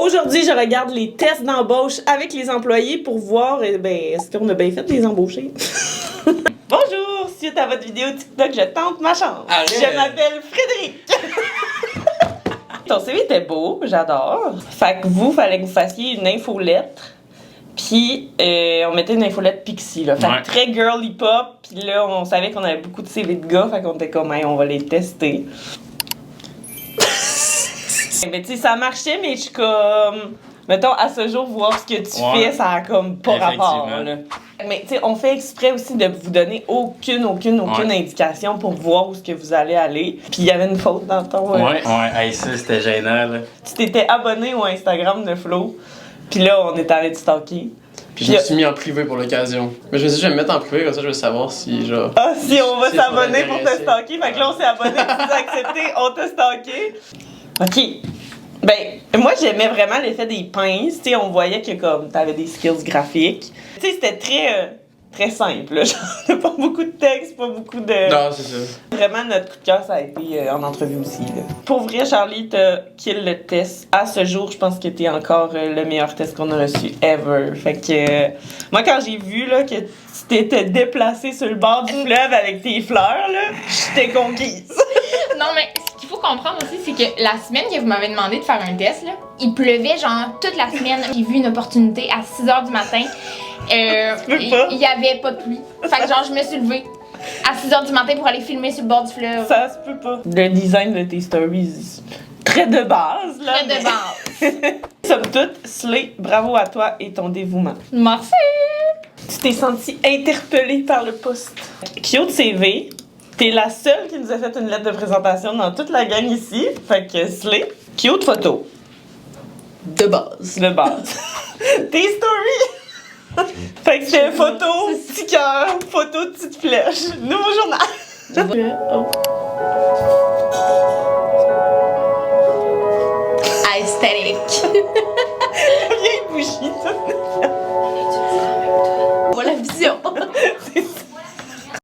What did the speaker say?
Aujourd'hui, je regarde les tests d'embauche avec les employés pour voir est-ce qu'on a bien fait de les embaucher. Bonjour, suite à votre vidéo TikTok, je tente ma chance. Allez. Je m'appelle Frédéric. Ton CV était beau, j'adore. Fait que fallait que vous fassiez une infolettre. Puis, on mettait une infolette Pixie, là. Fait que très girly pop. Puis là, on savait qu'on avait beaucoup de CV de gars. Fait qu'on était comme, hey, on va les tester. Mais tu sais, ça marchait, mais je suis comme... Mettons, à ce jour, voir ce que tu fais, ça a comme pas rapport, là. Mais tu sais, on fait exprès aussi de vous donner aucune indication pour voir où est-ce que vous allez aller. Puis il y avait une faute dans ton... Hey, ça, c'était gênant, là. Tu t'étais abonné au Instagram de Flo. Puis là, on est allé te stalker. Puis je me suis mis en privé pour l'occasion. Mais je me suis dit, je vais me mettre en privé, comme ça je vais savoir si, genre... Ah, si on va s'abonner pour te stalker. Fait que là, on s'est abonné, tu as accepté, on t'a stalké. OK. Ben, moi, j'aimais vraiment l'effet des pinces. Tu sais, on voyait que, comme, t'avais des skills graphiques. Tu sais, c'était très simple, là. Genre, pas beaucoup de texte, pas beaucoup de... Non, c'est ça. Vraiment, notre coup de cœur, ça a été en entrevue aussi, là. Pour vrai, Charlie, t'as kill le test. À ce jour, je pense que t'es encore le meilleur test qu'on a reçu ever. Fait que... moi, quand j'ai vu, là, que tu t'étais déplacé sur le bord du fleuve avec tes fleurs, là, j'étais conquise. Non, mais ce qu'il faut comprendre aussi, c'est que la semaine que vous m'avez demandé de faire un test, là, il pleuvait genre toute la semaine. J'ai vu une opportunité à 6h du matin. Il y avait pas de pluie. Fait que genre, je me suis levée à 6h du matin pour aller filmer sur le bord du fleuve. Ça se peut pas. Le design de tes stories, très de base, là. Très de base. Somme toute, Slay, bravo à toi et ton dévouement. Merci! Tu t'es sentie interpellée par le poste. Cute CV. T'es la seule qui nous a fait une lettre de présentation dans toute la gang ici. Fait que Slay. Cute photo. De base. De base. Tes stories. Fait que c'est photo, petit cœur, photo, petite flèche. Nouveau journal. Oh.